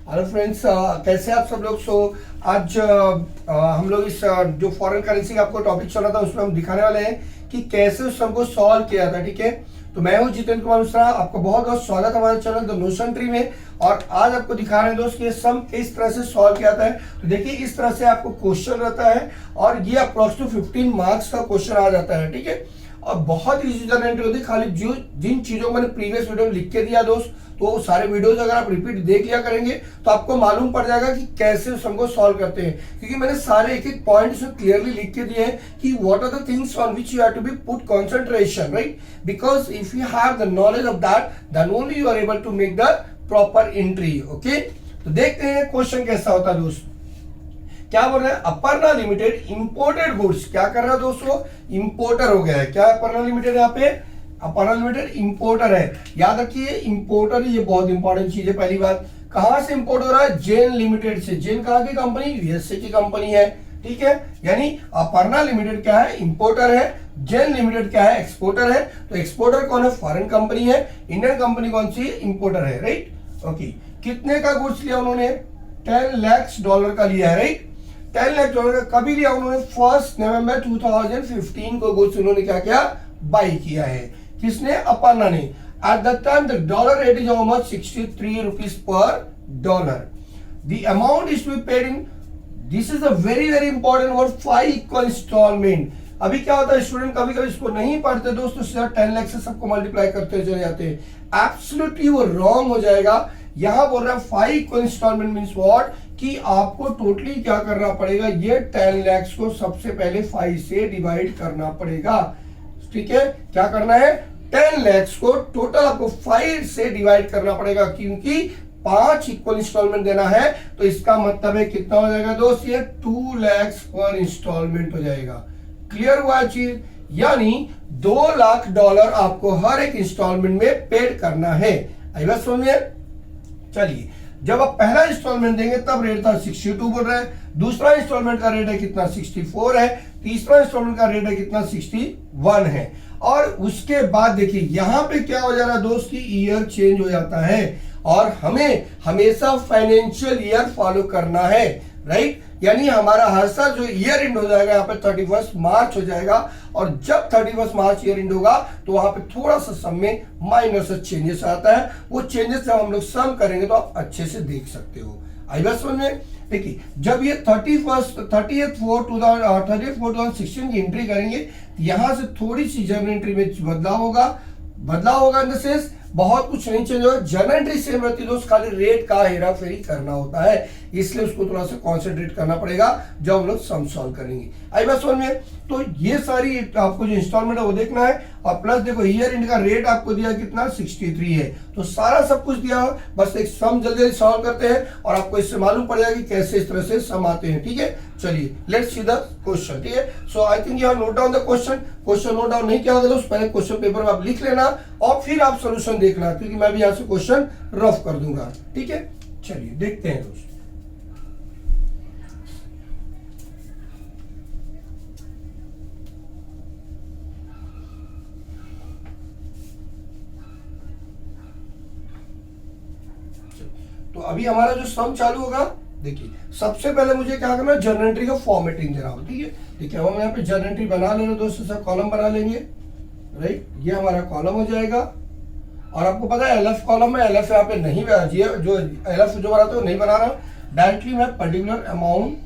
Hello friends, कैसे आप सब लोग। आज हम लोग इस जो फॉरेन करेंसी का आपको टॉपिक चल रहा था उसमें हम दिखाने वाले हैं कि कैसे उस सम को सॉल्व किया था। ठीक है, तो मैं हूं जितेंद्र कुमार मिश्रा, आपका बहुत बहुत स्वागत है हमारे चैनल द नोशन ट्री में। और आज आपको दिखा रहे हैं दोस्त कि ये सम किस तरह से सॉल्व किया जाता है। तो देखिए, इस तरह से आपको क्वेश्चन रहता है और ये अप्रोक्सीमेट 15 मार्क्स का क्वेश्चन आ जाता है। ठीक है, और बहुत इजी जनरेटर होती है। खाली जो जिन चीजों को मैंने प्रीवियस वीडियो में लिख के दिया दोस्त, तो सारे वीडियोस अगर आप रिपीट देख लिया करेंगे तो आपको मालूम पड़ जाएगा कि कैसे उस सम को सॉल्व करते हैं। क्योंकि मैंने सारे एक एक पॉइंट उसमें क्लियरली लिख के दिए हैं कि what are the things on which you have to be put concentration, right. Because if you have the knowledge of that then only you are able to make the proper entry. Okay, तो देखते हैं question कैसा होता है दोस्त। क्या बोल रहे हैं, अपर्णा लिमिटेड इंपोर्टेड गुड्स। क्या कर रहा है दोस्तों, इंपोर्टर हो गया है। क्या अपर्णा लिमिटेड यहाँ पे, अपर्णा लिमिटेड इंपोर्टर है। याद रखिए, इंपोर्टर ये बहुत इंपॉर्टेंट चीज है। पहली बात, कहां से इंपोर्ट हो रहा है, जेन लिमिटेड से। जेन कहां की कंपनी, यूएसए की कंपनी है। ठीक है, यानी अपर्णा लिमिटेड क्या है, इंपोर्टर है। जेन लिमिटेड क्या है, एक्सपोर्टर है। तो एक्सपोर्टर कौन है, फॉरेन कंपनी है। इंडियन कंपनी कौन सी, इंपोर्टर है, राइट। ओके, कितने का गुड्स लिया उन्होंने, $10 लाख का लिया है, राइट। $10 लाख का कभी लिया उन्होंने, 1 नवंबर 2015 को गुड्स उन्होंने क्या किया, बाई किया है। किसने, अपर्णा ने। At the time the dollar rate is how much, 63 rupees per dollar. The amount is to be paid in, this is a very very important word, 5 equal installment. अभी क्या होता है, स्टूडेंट कभी कभी इसको नहीं पढ़ते दोस्तों, सीधा 10 लाख से सबको मल्टीप्लाई करते चले जाते हैं। एब्सोल्युटली वो रॉन्ग हो जाएगा। यहां बोल रहा है 5 इक्वल इंस्टॉलमेंट मींस व्हाट, कि आपको टोटली क्या करना पड़ेगा, ये 10 लाख को सबसे पहले 5 से डिवाइड करना पड़ेगा। ठीक है, क्या करना है, 10 लाख को टोटल आपको 5 से डिवाइड करना पड़ेगा, क्योंकि 5 इक्वल इंस्टॉलमेंट देना है। तो इसका मतलब है कितना हो जाएगा दोस्त, ये 2 लाख पर इंस्टॉलमेंट हो जाएगा। क्लियर हुआ चीज, यानी $2 लाख आपको हर एक इंस्टॉलमेंट में पेड करना है। आई बात समझ में। चलिए, जब आप पहला इंस्टॉलमेंट देंगे तब रेट था 62 बोल रहे हैं। दूसरा इंस्टॉलमेंट का रेट है कितना, 64 है। तीसरा इंस्टॉलमेंट का रेट है कितना, 61 है। और उसके बाद देखिए यहां पे क्या हो जा रहा है दोस्त की ईयर चेंज हो जाता है और हमें हमेशा फाइनेंशियल ईयर फॉलो करना है, राइट। यानी हमारा हर साल जो ईयर एंड हो जाएगा यहाँ पे 31 मार्च हो जाएगा। और जब 31 मार्च ईयर एंड होगा तो वहां पे थोड़ा सा सम में माइनर से चेंजेस आता है। वो चेंजेस जब हम लोग सम करेंगे तो आप अच्छे से देख सकते हो। आई बात समझ में। देखिए, जब ये 30/4/2016 की एंट्री करेंगे, यहां से थोड़ी सी जर्नल एंट्री में बदलाव होगा इन द सेंस बहुत कुछ नहीं चेंज होगा। जर्नल एंट्री सेम रहती है दोस्त, खाली रेट का हेरा फेरी करना होता है, इसलिए उसको थोड़ा सा कॉन्सेंट्रेट करना पड़ेगा जब हम लोग सम सॉल्व करेंगे। आई बात समझ में। तो ये सारी आपको जो इंस्टॉलमेंट है वो देखना है। और प्लस देखो, ईयर एंड का रेट आपको दिया कितना, 63 है। तो सारा सब कुछ दिया हो, बस एक सम जल्दी जल्दी सॉल्व करते हैं और आपको इससे मालूम पड़ जाएगा कि कैसे इस तरह से सम आते हैं। ठीक है, चलिए लेट्स सी द क्वेश्चन। ठीक है, so I think you have note down the question. Question note down नहीं किया होगा दोस्त, पहले क्वेश्चन पेपर में आप लिख लेना और फिर आप सोल्यूशन देखना, क्योंकि मैं भी यहां से क्वेश्चन रफ कर दूंगा। ठीक है, चलिए देखते हैं दोस्त। तो अभी हमारा जो सम चालू होगा, देखिए सबसे पहले मुझे क्या करना है, जर्नल एंट्री का फॉर्मेटिंग देना होगा। ठीक है, देखिए हम यहाँ पे जर्नल एंट्री बना ले रहे दोस्तों, सब कॉलम बना लेंगे, राइट। ये हमारा कॉलम हो जाएगा। और आपको पता है LF कॉलम में LF यहाँ पे नहीं बना, जो LF जो बनाते हो नहीं बना रहा, डायरेक्टली मैं पर्टिकुलर अमाउंट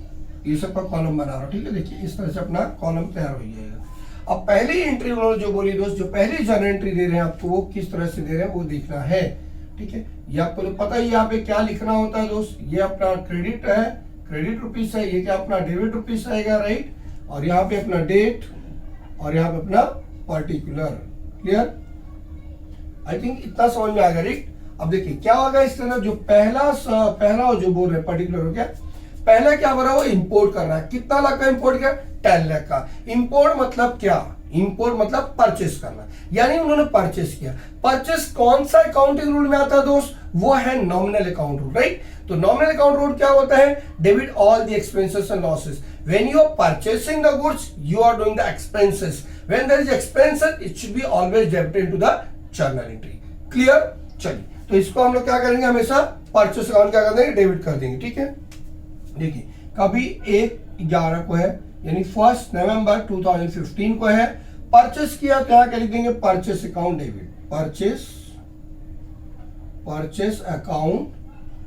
ये सब का कॉलम बना रहा हूँ। ठीक है, देखिए इस तरह से अपना कॉलम तैयार हो जाएगा। अब पहली एंट्री उन्होंने जो बोली दोस्त, जो पहली जर्नल एंट्री दे रहे हैं आपको, वो किस तरह से दे रहे हैं वो देखना है। ठीक है, ये आपको तो पता ही यहाँ पे क्या लिखना होता है दोस्त। ये अपना क्रेडिट है, क्रेडिट रुपीज है। ये क्या अपना डेबिट रुपीज आएगा, राइट। और यहाँ पे अपना डेट और यहाँ पे अपना पर्टिकुलर। क्लियर, आई थिंक इतना समझ में आ गया, राइट। अब देखिए क्या होगा इसके अंदर, जो पहला जो बोल रहे हैं पर्टिकुलर हो गया। पहला क्या बोल रहा है, वो इंपोर्ट करना है। कितना लाख का इंपोर्ट किया, 10 लाख का। इंपोर्ट मतलब क्या, इंपोर्ट मतलब परचेस करना, यानी उन्होंने परचेस किया। परचेस कौन सा अकाउंटिंग रूल में आता है दोस्त, वो है नॉमिनल अकाउंट रूल, राइट। तो नॉमिनल अकाउंट रूल क्या होता है, debit all the expenses and losses. When you are purchasing the goods you are doing the expenses, when there is expenses it should be always debited to the journal entry. Clear, चलिए तो इसको हम लोग क्या करेंगे, हमेशा purchase account क्या कर देंगे, डेबिट कर देंगे। ठीक है, देखिए कभी 1/11 को है, यानी 1 नवंबर 2015 को है, परचेस किया तो यहाँ क्या लिख देंगे, purchase account debit, purchase account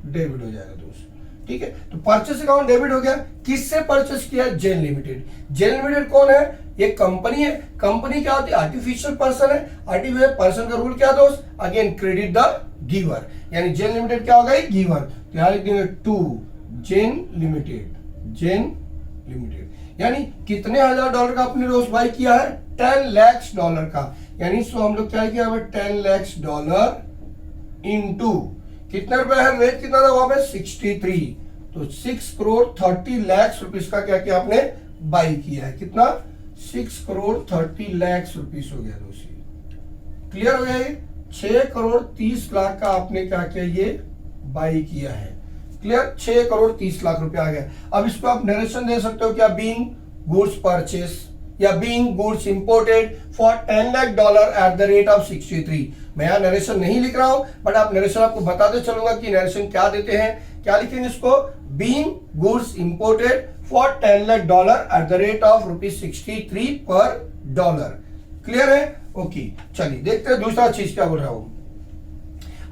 debit हो जाएगा दोस्त। ठीक है, तो परचेस अकाउंट डेबिट हो गया। किससे परचेस किया, जेन लिमिटेड। जेन लिमिटेड कौन है, ये कंपनी है। कंपनी क्या होती है, आर्टिफिशियल पर्सन है। आर्टिफिशियल पर्सन का रूल क्या दोस्त, अगेन क्रेडिट द गिवर, यानी जेन लिमिटेड क्या होगा, गिवर। तो यहां लिख देंगे to Zen limited, Zen limited, यानी कितने $1,000 का अपने दोस्त भाई किया है, $10 लाख का, यानी सो हम लोग क्या किया, $10 लाख इनटू कितना रुपया है, रेट कितना था वहां पे 63, तो 6,30,00,000 रुपीस का क्या किया आपने, बाई किया है। कितना, 6,30,00,000 रुपीस हो गया दोस्तों। क्लियर हो गया, ये 6,30,00,000 का आपने क्या किया, ये बाई किया है। क्लियर, 6,30,00,000 रुपया आ गया। अब इसको आप नरेशन दे सकते हो क्या, बीइंग गुड्स परचेस या being goods imported for $10 lakh at the rate of 63। मैं यहाँ नरेशन नहीं लिख रहा हूं, बट आप नरेशन आपको बताते चलूंगा कि नरेशन क्या देते हैं, क्या लिखेंगे इसको, being goods imported for $10 lakh at the rate of ₹63 पर डॉलर। क्लियर है, ओके। चलिए देखते हैं दूसरा चीज क्या बोल रहा हूं।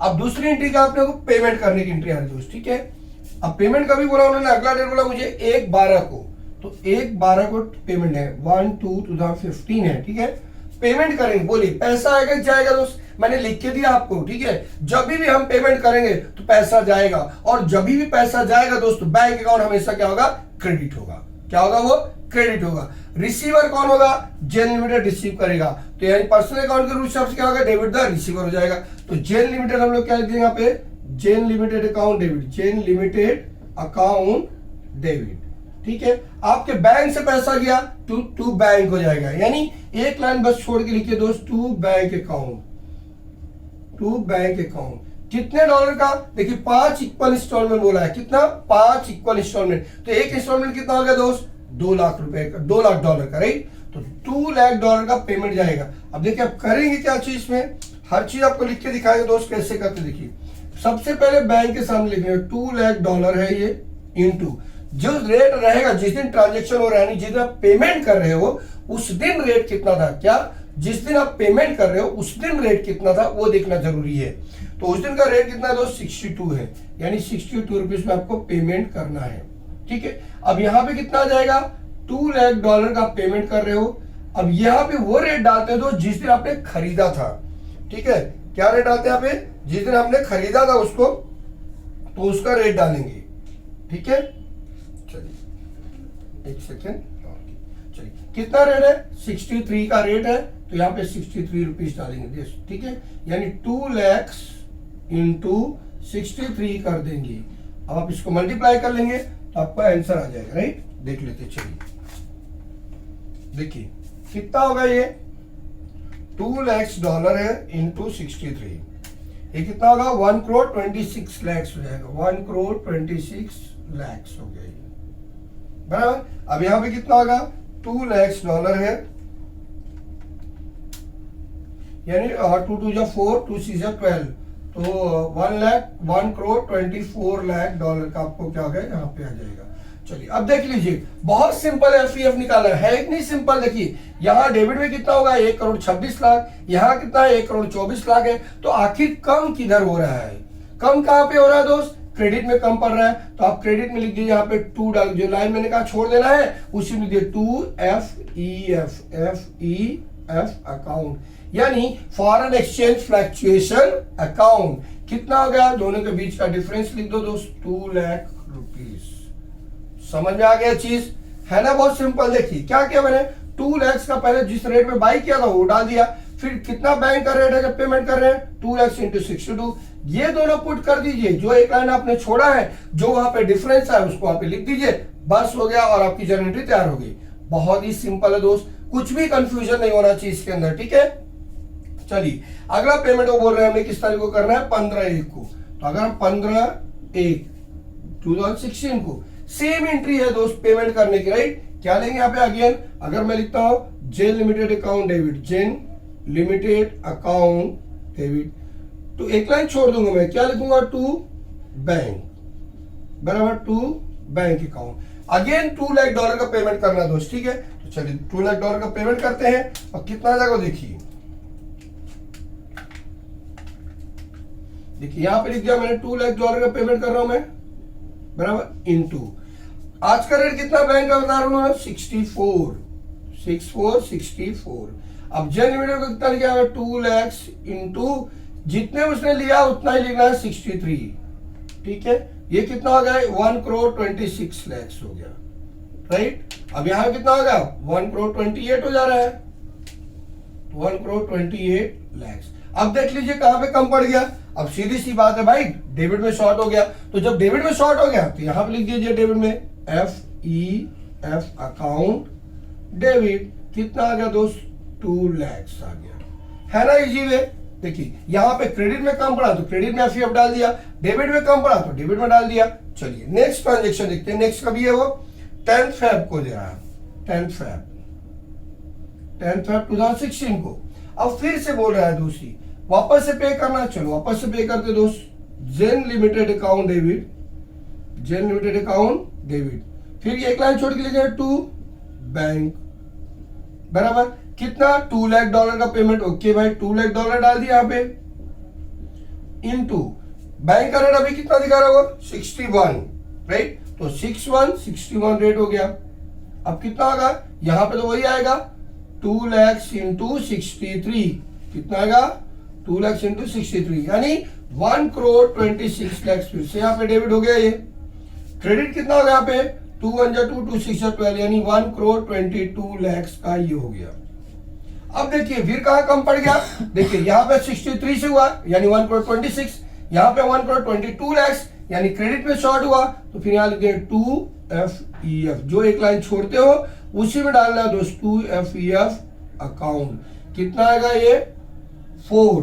अब दूसरी एंट्री का आपने को पेमेंट करने की एंट्री आ रही दोस्त। ठीक है, अब पेमेंट कभी बोला उन्होंने, अगला डेट बोला मुझे 1/12 को, तो 1/12 को पेमेंट है, 1/2/2015 है। ठीक है, पेमेंट करेंगे, बोलिए पैसा आएगा जाएगा दोस्त, मैंने लिख के दिया आपको। ठीक है, जब भी हम पेमेंट करेंगे तो पैसा जाएगा, और जब भी पैसा जाएगा दोस्तों बैंक अकाउंट हमेशा क्या होगा, क्रेडिट होगा। क्या होगा, वो क्रेडिट होगा। रिसीवर कौन होगा, जेन लिमिटेड रिसीव करेगा, तो यानी पर्सनल अकाउंट के रूल से क्या होगा, डेबिट द रिसीवर हो जाएगा। तो जेन लिमिटेड हम लोग क्या लिख देंगे यहाँ पे, जेन limited account debit, Zen limited account debit. ठीक है, आपके बैंक से पैसा गया टू बैंक हो जाएगा, यानी एक लाइन बस छोड़ के लिखिए दोस्त, to bank account, to bank account. कितने डॉलर का, देखिए 5 इक्वल इंस्टॉलमेंट बोला है, कितना, 5 इक्वल इंस्टॉलमेंट, तो एक इंस्टॉलमेंट कितना हो गया दोस्त, $2 लाख रुपए का, $2 लाख का, राइट। तो $2 लाख का पेमेंट जाएगा। अब देखिए आप करेंगे क्या चीज में, हर चीज आपको लिख के दिखाएंगे दोस्त, कैसे करते देखिए। सबसे पहले बैंक के सामने लिखेंगे $2 लाख है ये, इनटू जो रेट रहेगा जिस दिन ट्रांजेक्शन हो रहा है, जिस दिन आप पेमेंट कर रहे हो उस दिन रेट कितना था, क्या जिस दिन आप पेमेंट कर रहे हो उस दिन रेट कितना था वो देखना जरूरी है। तो उस दिन का रेट कितना दोस्त, 62 है, यानी 62 रुपीज में आपको पेमेंट करना है। ठीक है, अब यहाँ पे कितना आ जाएगा, $2 लाख का पेमेंट कर रहे हो। अब यहाँ पे वो रेट डालते हैं जिस दिन आपने खरीदा था। ठीक है, क्या रेट डालते हैं यहाँ पे, जिस दिन आपने खरीदा था उसको, तो उसका रेट डालेंगे। ठीक है, चलिए एक सेकेंड, चलिए कितना रेट है, 63 का रेट है, तो यहाँ पे 63 रुपीज डालेंगे। ठीक है, यानी 2 लाख इंटू 63 कर देंगे। अब आप इसको मल्टीप्लाई कर लेंगे तो आपका आंसर आ जाएगा, राइट। देख लेते, चलिए देखिए कितना होगा ये, $2 लाख है इंटू 63, ये कितना होगा, 1,26 लाख हो जाएगा, 1,26 लाख हो गया ये, बराबर। अब यहां पे कितना होगा, $2 लाख है, यानी 2 2 4, 2 6 12, तो 1,24 लाख डॉलर का आपको क्या होगा, यहाँ पे आ जाएगा। चलिए अब देख लीजिए, बहुत सिंपल है, एफईएफ निकालना है कि नहीं सिंपल। देखिए यहाँ डेबिट में कितना होगा, 1,26 लाख, यहाँ कितना है, 1,24 लाख है। तो आखिर कम किधर हो रहा है, कम कहाँ पे हो रहा है दोस्त, क्रेडिट में कम पड़ रहा है। तो आप क्रेडिट में लिख दीजिए, यहाँ पे 2 डाल, जो लाइन मैंने कहा छोड़ देना है उसी में लिख दिए 2FEF अकाउंट, यानी फॉरेन एक्सचेंज फ्लक्चुएशन अकाउंट। कितना हो गया, दोनों के बीच का डिफरेंस लिख दो दोस्त, 2 लाख रुपीस। समझ में आ गया चीज, है ना, बहुत सिंपल। देखिए क्या किया मैंने, 2 लाख का पहले जिस रेट में बाई किया था वो डाल दिया, फिर कितना बैंक का रेट है जब पेमेंट कर रहे हैं, 2 लाख इंटू 62, ये दोनों पुट कर दीजिए। जो एक लाइन आपने छोड़ा है, जो वहां पे डिफरेंस है उसको वहां पे लिख दीजिए, बस हो गया और आपकी जनरेटरी तैयार हो गई। बहुत ही सिंपल है दोस्त, कुछ भी कंफ्यूजन नहीं होना चाहिए इसके अंदर। ठीक है, चलिए अगला पेमेंट वो बोल रहे हैं हमें किस तारीख को करना है, 15/1 को। तो अगर हम 15/1 2016 को, सेम एंट्री है दोस्त पेमेंट करने की, राइट। क्या लेंगे यहाँ पे, अगेन अगर मैं लिखता हूं Zen limited account debit, Zen limited account debit, तो एक लाइन छोड़ दूंगा मैं, क्या लिखूंगा, टू बैंक, बराबर, to bank account. Again $2 lakh का पेमेंट करना है दोस्त, ठीक है। तो चलिए $2 लाख का पेमेंट करते हैं, और कितना आ जाएगा देखिए, यहां पे लिख दिया मैंने $2 लाख का पेमेंट कर रहा हूं मैं, बराबर, इनटू आज का रेट कितना बैंक का बता रहा हूं, 64। अब जेन लिमिटेड को कितना लिखा है, 2 लाख इंटू जितने उसने लिया उतना ही लिखना है, 63, ठीक है। ये कितना हो गया, 1,26,00,000 हो गया, राइट। अब यहां कितना हो गया, 1,28,00,000 हो जा रहा है, 1,28,00,000। अब देख लीजिए कहां पे कम पड़ गया। अब सीधी सी बात है भाई, डेबिट में शॉर्ट हो गया, तो जब डेबिट में शॉर्ट हो गया तो यहां पे लिख दीजिए डेबिट में FEF अकाउंट डेबिट, कितना आ गया दोस्त, 2 लाख आ गया, है ना इजी वे। देखिए यहां पे क्रेडिट में कम पड़ा तो क्रेडिट में FEF डाल दिया, डेबिट में कम पड़ा तो डेबिट में डाल दिया। चलिए नेक्स्ट ट्रांजेक्शन देखते हैं, नेक्स्ट कभी है वो 10 फेब को दे रहा है, 10 फेब 2016 को। अब फिर से बोल रहा है दूसरी, वापस से पे करना, चलो वापस से पे करते दोस्त, जेन limited account debit, Zen limited account debit, फिर एक लाइन छोड़ के लिखा है टू बैंक, बराबर, कितना, $2 लाख का पेमेंट, ओके भाई, $2 लाख डाल दिया यहां पे, इनटू बैंक का रेट अभी कितना दिखा रहा होगा, 61, राइट। तो 61 रेट हो गया। अब कितना होगा, यहां पे तो वही आएगा, 2 लाख इंटू 63, कितना आएगा, 2 लाख इंटू 63, यानी 1,26,00,000 फिर से यहाँ पे डेबिट हो गया। ये क्रेडिट कितना होगा यहाँ पे, 2 1 2 2 6 12, यानी 1,22,00,000 का ये हो गया। अब देखिए फिर कहां कम पड़ गया, देखिए यहाँ पे 63 से हुआ यानी 1,26,00,000, यहाँ पे 1,22,00,000 यानी क्रेडिट में शॉर्ट हुआ, तो फिर यहाँ लिखे 2FEF, जो एक लाइन छोड़ते हो उसी में डालना है दोस्त, 2FEF अकाउंट, कितना आएगा ये 4,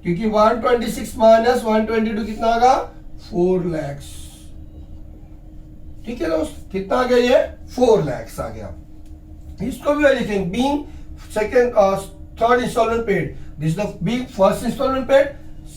क्योंकि 126 माइनस 122 कितना आएगा, 4 लाख, ठीक है दोस्त, कितना आ गया ये 4 लाख आ गया। इसको भी लिखेंगे being second third installment paid, this the being first installment paid,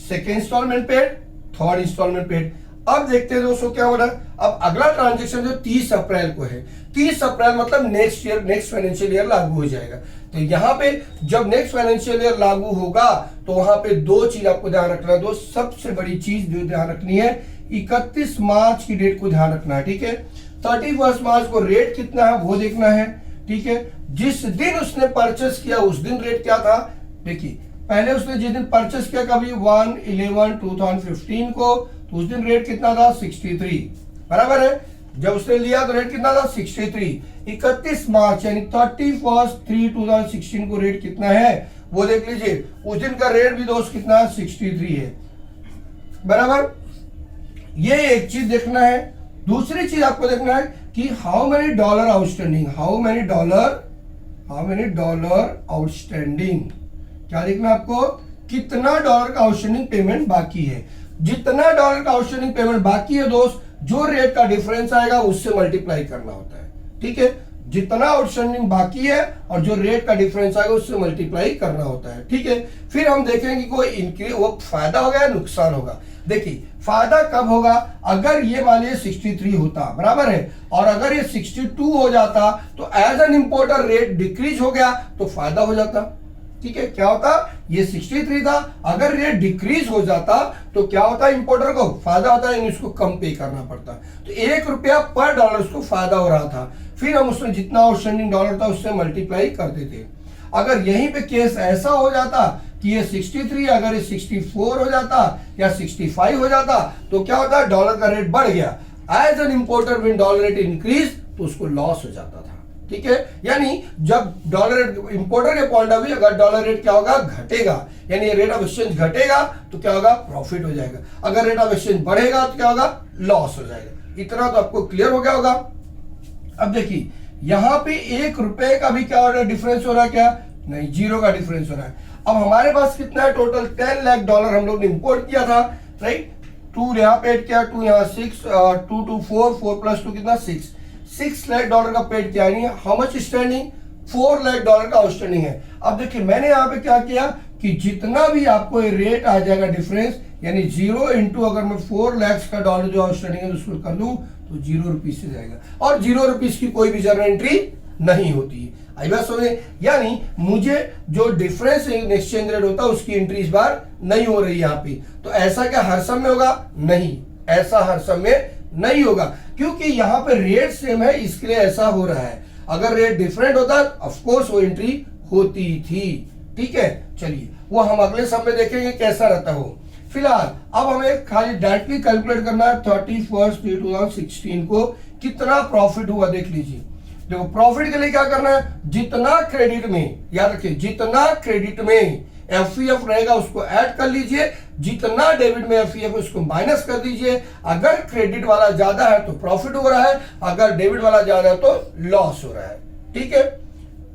second installment paid, third installment paid. अब देखते हैं दोस्तों क्या हो रहा है। अब अगला ट्रांजेक्शन जो 30 अप्रैल को है, 30 अप्रैल मतलब next year, next financial year लागू हो जाएगा। तो यहाँ पे जब नेक्स्ट फाइनेंशियल ईयर लागू होगा तो वहां पे दो चीज आपको ध्यान रखना है दोस्त। सबसे बड़ी चीज जो ध्यान रखनी है, 31 मार्च की डेट को ध्यान रखना है, ठीक है। 31 मार्च को रेट कितना है वो देखना है, ठीक है। जिस दिन उसने परचेस किया उस दिन रेट क्या था, देखिए पहले उसने जिस दिन परचेस किया कभी 1/11/2015 को, तो उस दिन रेट कितना था, 63, बराबर है। जब उसने लिया तो रेट कितना था, 63। 31 मार्च यानी 31/3/2016 को रेट कितना है वो देख लीजिए। उस दिन का रेट भी दोस्त कितना है, 63 है, बराबर। ये एक चीज देखना है। दूसरी चीज आपको देखना है कि how many dollar outstanding, how many dollar outstanding, क्या देखना है आपको, कितना डॉलर का आउटस्टैंडिंग पेमेंट बाकी है। जितना डॉलर का आउटस्टैंडिंग पेमेंट बाकी है दोस्त, जो रेट का डिफरेंस आएगा उससे मल्टीप्लाई करना होता है, ठीक है। जितना आउटस्टैंडिंग बाकी है और जो रेट का डिफरेंस आएगा उससे मल्टीप्लाई करना होता है, ठीक है। फिर हम देखेंगे कोई इंक्रीज, वो फायदा होगा या नुकसान होगा। देखिए फायदा कब होगा, अगर ये मान लीजिए 63 होता, बराबर है, और अगर ये 62 हो जाता तो as an importer rate decrease हो गया तो फायदा हो जाता, ठीक है। क्या होता, ये 63 था, अगर रेट डिक्रीज हो जाता तो क्या होता, इंपोर्टर को फायदा होता है, इसको कम पे करना पड़ता। तो ₹1 पर डॉलर उसको फायदा हो रहा था। फिर हम उसमें जितना आउटस्टैंडिंग डॉलर था उससे मल्टीप्लाई करते थे। अगर यहीं पे केस ऐसा हो जाता कि ये 63 अगर ये 64 हो जाता या 65 हो जाता तो क्या होता, डॉलर का रेट बढ़ गया। As an importer when dollar rate increase तो उसको लॉस हो जाता था, ठीक है। यानी जब डॉलर रेट, इंपोर्टर के पॉइंट ऑफ व्यू, अगर डॉलर रेट क्या होगा, घटेगा, यानी रेट ऑफ एक्सचेंज घटेगा तो क्या होगा, प्रॉफिट हो जाएगा। अगर रेट ऑफ एक्सचेंज बढ़ेगा तो क्या होगा, लॉस हो जाएगा। इतना तो आपको क्लियर हो गया होगा। अब देखिए यहां पे ₹1 का भी क्या हो रहा है, डिफरेंस हो रहा है, क्या नहीं, 0 का डिफरेंस हो रहा है। अब हमारे पास कितना है टोटल, 10 लाख डॉलर हम लोग ने इंपोर्ट किया था, राइट। 2 यहाँ पे ऐड किया, 2 यहाँ 6, 2 2 4, 4 + 2 कितना 6 लाख डॉलर का पेड किया, यानी हाउ मच स्टैंडिंग, $4 लाख का आउटस्टैंडिंग है। अब देखिए मैंने यहाँ पे क्या किया, कि जितना भी आपको ये रेट आ जाएगा डिफरेंस, यानी 0 इंटू अगर मैं 4 लाख का डॉलर जो आउटस्टैंडिंग है उसको कर दूं तो 0 रुपीज से जाएगा, और 0 रुपीज की कोई भी जर्नल एंट्री नहीं होती है। आई बात समझे? यानी मुझे जो डिफरेंस इन एक्सचेंज रेट होता है उसकी एंट्री इस बार नहीं हो रही यहाँ पे। तो ऐसा क्या हर समय होगा? नहीं, ऐसा हर समय नहीं होगा, क्योंकि यहाँ पे रेट सेम है इसके लिए ऐसा हो रहा है। अगर रेट डिफरेंट होता ऑफ कोर्स वो एंट्री होती थी। ठीक है, चलिए वो हम अगले समय देखेंगे कैसा रहता है वो। फिलहाल अब हमें खाली डायरेक्टली कैलकुलेट करना है 31/2016 को कितना प्रॉफिट हुआ देख लीजिए। देखो प्रॉफिट के लिए क्या करना है, जितना क्रेडिट में, याद रखिए जितना क्रेडिट में एफईएफ रहेगा उसको ऐड कर लीजिए, जितना डेबिट में एफईएफ उसको माइनस कर दीजिए। अगर क्रेडिट वाला ज्यादा है तो प्रॉफिट हो रहा है, अगर डेबिट वाला ज्यादा है तो लॉस हो रहा है। ठीक है,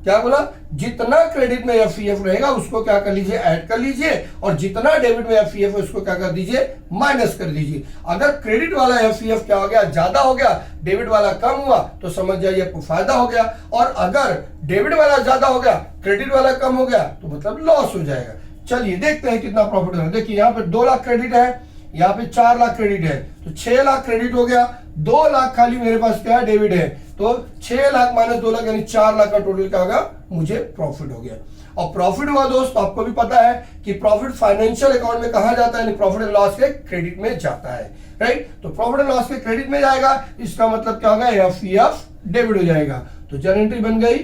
क्या बोला? जितना क्रेडिट में एफईएफ रहेगा उसको क्या कर लीजिए, ऐड कर लीजिए, और जितना डेबिट में एफईएफ है उसको क्या कर दीजिए, माइनस कर दीजिए। अगर क्रेडिट वाला एफईएफ क्या हो गया, ज्यादा हो गया, डेबिट वाला कम हुआ, तो समझ जाइए आपको फायदा हो गया। और अगर डेबिट वाला ज्यादा हो गया, क्रेडिट वाला कम हो गया, तो मतलब लॉस हो जाएगा। चलिए देखते हैं कितना प्रॉफिट हो। देखिए यहाँ पे 2 लाख क्रेडिट है, यहाँ पे 4 लाख क्रेडिट है, तो 6 लाख क्रेडिट हो गया, 2 लाख खाली मेरे पास क्या है, डेबिट है, तो 6 लाख माइनस 2 लाख यानी 4 लाख का टोटल क्या होगा, मुझे प्रॉफिट हो गया। और प्रॉफिट हुआ दोस्त, आपको भी पता है कि प्रॉफिट फाइनेंशियल अकाउंट में कहा जाता है, प्रॉफिट एंड लॉस के क्रेडिट में जाता है, राइट। तो प्रॉफिट एंड लॉस के क्रेडिट में जाएगा, इसका मतलब क्या होगा, एफईएफ डेबिट हो जाएगा। तो जर्नल एंट्री बन गई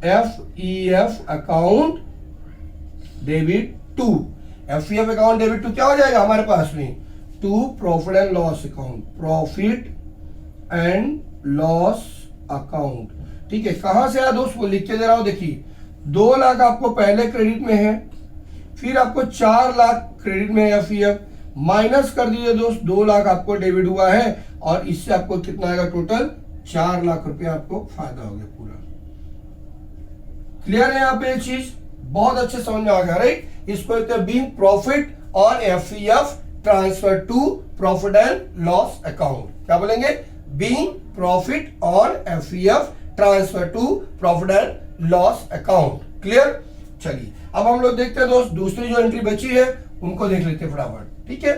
FEF account debit to, FEF account debit to क्या हो जाएगा हमारे पास में, to profit and loss account, profit and loss account. ठीक है, कहां से आया दोस्त, वो लिख के दे रहा हूं। देखिए 2 लाख आपको पहले क्रेडिट में है, फिर आपको 4 लाख क्रेडिट में एफईएफ, माइनस कर दीजिए दोस्त 2 लाख आपको डेबिट हुआ है, और इससे आपको कितना आएगा, टोटल 4 लाख रुपया आपको फायदा हो गया पूरा। क्लियर है यहाँ पे ये चीज, बहुत अच्छे समझ में आ गया, राइट। इसको कहते हैं बीइंग प्रॉफिट और FEF transfer to profit and loss account. क्या बोलेंगे, बीइंग प्रॉफिट और FEF transfer to profit and loss account. Clear. चलिए अब हम लोग देखते हैं दोस्त, दूसरी जो एंट्री बची है उनको देख लेते हैं फटाफट। ठीक है,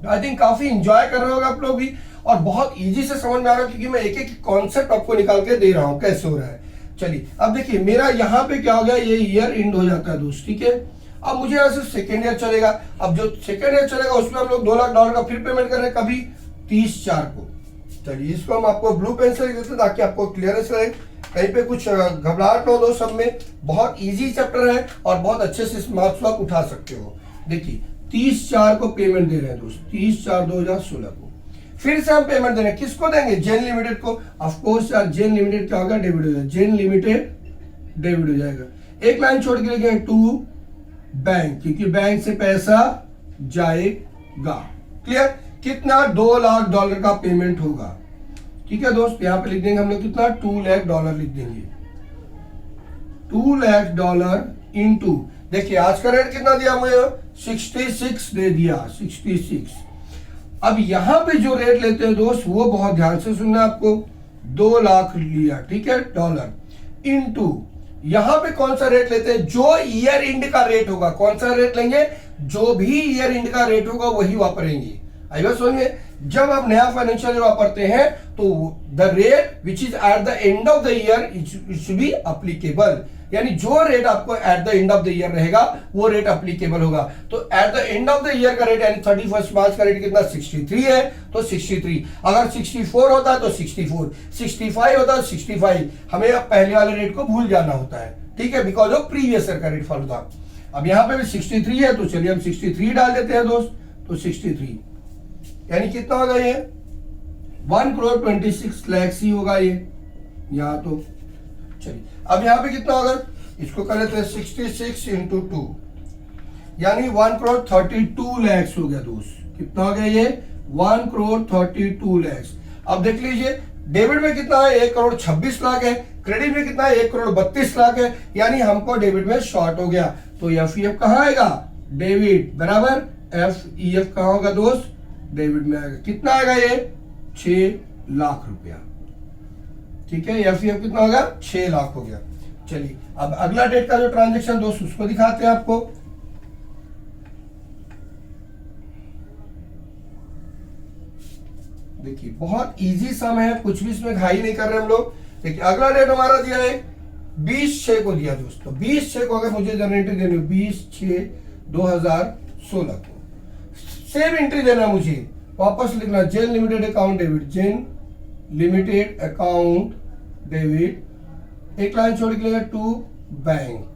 आई थिंक काफी इंजॉय कर रहे होगा आप लोग भी, और बहुत इजी से समझ में आ रहा है, क्योंकि मैं एक एक कॉन्सेप्ट आपको निकाल के दे रहा हूं कैसे हो रहा है। चलिए अब देखिए मेरा यहाँ पे क्या हो गया, ये ईयर एंड हो जाता है दोस्त। ठीक है, अब मुझे यहाँ से सेकेंड ईयर चलेगा। अब जो सेकेंड ईयर चलेगा उसमें हम लोग $2 लाख का फिर पेमेंट कर रहे हैं, कभी 30/4 को। चलिए इसको हम आपको ब्लू पेन से लिख देते हैं ताकि आपको क्लियरेंस रहे, कहीं पे कुछ घबराहट ना हो दोस्त। सब में बहुत इजी चैप्टर है और बहुत अच्छे से मार्क्स आप उठा सकते हो। देखिए 30/4 को पेमेंट दे रहे हैं दोस्त, 30/4/2016 को। फिर से हम पेमेंट दे रहे हैं, किसको देंगे, जेन लिमिटेड को। ऑफ कोर्स यार जेन लिमिटेड क्या होगा, डेबिट हो जाएगा, जेन लिमिटेड डेबिट हो जाएगा। एक लाइन छोड़ के लिखेंगे टू बैंक, क्योंकि बैंक से पैसा जाएगा। क्लियर। कितना, $2 लाख का पेमेंट होगा। ठीक है दोस्त, यहां पे लिख देंगे हम लोग कितना, $2 लाख लिख देंगे, $2 लाख इंटू, देखिए आज का रेट कितना दिया मुझे, 66 दे दिया, 66। अब यहां पे जो रेट लेते हैं दोस्त वो बहुत ध्यान से सुनना आपको, 2 लाख लिया, ठीक है, डॉलर इंटू यहां पे कौन सा रेट लेते हैं, जो ईयर एंड का रेट होगा। कौन सा रेट लेंगे, जो भी ईयर एंड का रेट होगा वही वापरेंगे। आई बात सुनिए, जब आप नया फाइनेंशियल ईयर वापरते हैं तो the rate which is at the end of the year it should B applicable, यानी जो रेट आपको at the end of the year रहेगा वो रेट अप्लीकेबल होगा। तो at the end of the year का रेट यानी 31 मार्च का रेट कितना, 63 है, तो 63। अगर 64 होता है तो 64, 65 होता है 65। हमें अब पहले वाले रेट को भूल जाना होता है, ठीक है, बिकॉज ऑफ प्रीवियस ईयर का रेट फॉलो था। अब यहाँ पे भी 63 है, तो चलिए हम 63 डाल देते हैं दोस्त, तो 63 यानी कितना होगा ये, 1,26 लाख ही होगा ये यहाँ। तो चलिए अब यहाँ पे कितना होगा, इसको कर लेते हैं 66 इंटू 2 यानी 1,32 लाख हो गया दोस्त। कितना हो गया ये, 1,32 लाख। अब देख लीजिए डेबिट में कितना है, 1,26 लाख है, क्रेडिट में कितना है, 1,32 लाख है, यानी हमको डेबिट में शॉर्ट हो गया। तो एफईएफ कहाँ आएगा, डेबिट बराबर एफईएफ कहाँ होगा दोस्त, डेबिट में आएगा। कितना आएगा ये, 6 लाख रुपया। ठीक है, एफईएफ कितना होगा, 6 लाख हो गया। चलिए अब अगला डेट का जो ट्रांजेक्शन दोस्त उसको दिखाते हैं आपको। देखिए बहुत इजी सम है, कुछ भी इसमें घाई नहीं कर रहे हम लोग। देखिए अगला डेट हमारा दिया है 20/6 को दिया दोस्तों। 20/6 को अगर मुझे जर्नल एंट्री देनी हो 20/6/2016 को सेम एंट्री देना मुझे, वापस लिखना जेन limited account debit, Zen limited account debit, एक लाइन छोड़ के टू बैंक।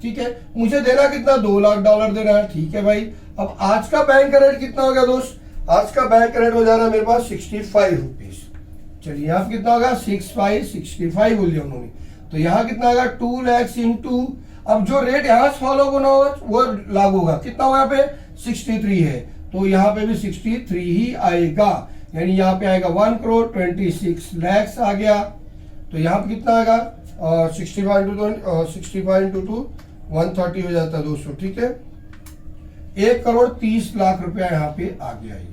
ठीक है, मुझे देना कितना, $2 लाख देना है। ठीक है भाई, अब आज का बैंक का रेट कितना हो गया दोस्त, आज का बैंक का रेट हो जा रहा है मेरे पास 65 रुपीज। चलिए यहाँ कितना होगा 65 बोल दिया उन्होंने, तो यहाँ कितना आएगा 2 लाख इंटू, अब जो रेट यहाँ से फॉलो होना होगा वो लागू होगा, कितना होगा यहाँ पे 63 है, तो यहाँ पे भी 63 ही आएगा, यानी यहाँ पे आएगा 1,26 लाख आ गया। तो यहाँ पे कितना आएगा 65 इंटू 2 130 हो जाता है दोस्तों। ठीक है, 1,30 लाख रुपया यहाँ पे आ गया है।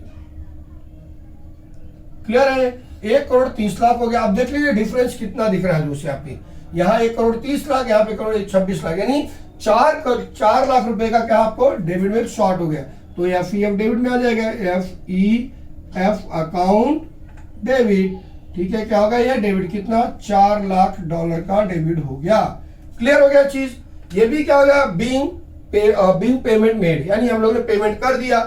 क्लियर है, 1,30 लाख हो गया। अब देख लीजिए डिफरेंस कितना दिख रहा है दोस्तों, यहाँ पे यहाँ 1,30 लाख, यहाँ पे 1,26 लाख, यानी 4 लाख रुपए का क्या आपको डेबिट में शॉर्ट हो गया। तो FEF डेबिट में आ जाएगा, FEF अकाउंट डेबिट। ठीक है, क्या होगा ये डेबिट, कितना $4 लाख का डेबिट हो गया। क्लियर हो गया चीज। ये भी क्या हो गया बीइंग पेमेंट मेड, यानी हम लोग ने पेमेंट कर दिया।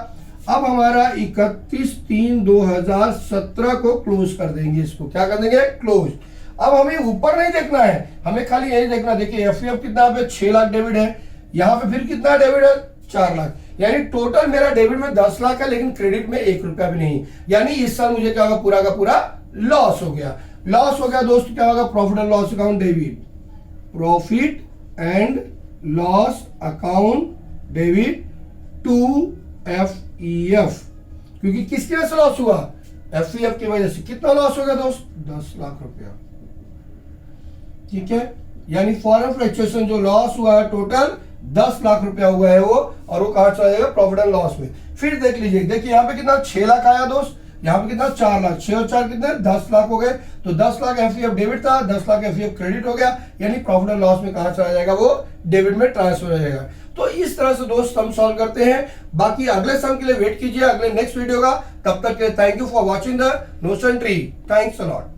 अब हमारा 31/3/2017 को क्लोज कर देंगे, इसको क्या कर देंगे क्लोज। अब हमें ऊपर नहीं देखना है, हमें खाली यही देखना। देखिए FEF कितना पे 6 लाख डेबिट है, यहाँ पे फिर कितना डेबिट है 4 लाख, यानी टोटल मेरा डेबिट में 10 लाख है, लेकिन क्रेडिट में 1 रुपया भी नहीं, यानी इस साल मुझे क्या होगा पूरा का पूरा लॉस हो गया। लॉस हो गया दोस्त, क्या होगा profit and loss account debit, profit and loss account debit to FEF, क्योंकि किसकी वजह से लॉस हुआ FEF की वजह से। कितना लॉस हो गया दोस्त 10 लाख रुपया। ठीक है, यानी फॉरेन फ्लक्चुएशन जो लॉस हुआ है टोटल 10 लाख रुपया हुआ है वो, और वो कहां चला जाएगा प्रॉफिट एंड लॉस में। फिर देख लीजिए, देखिए यहाँ पे कितना 6 लाख आया दोस्त, यहाँ पे कितना 4 लाख, 6 और 4 कितने 10 लाख हो गए। तो 10 लाख FEF डेबिट था, 10 लाख FEF क्रेडिट हो गया, यानी प्रॉफिट एंड लॉस में कहां चला जाएगा वो डेबिट में ट्रांसफर हो जाएगा। तो इस तरह से दोस्त सम सॉल्व करते हैं। बाकी अगले सम के लिए वेट कीजिए, अगले नेक्स्ट वीडियो का। तब तक के लिए thank you for watching the notion tree. Thanks a lot.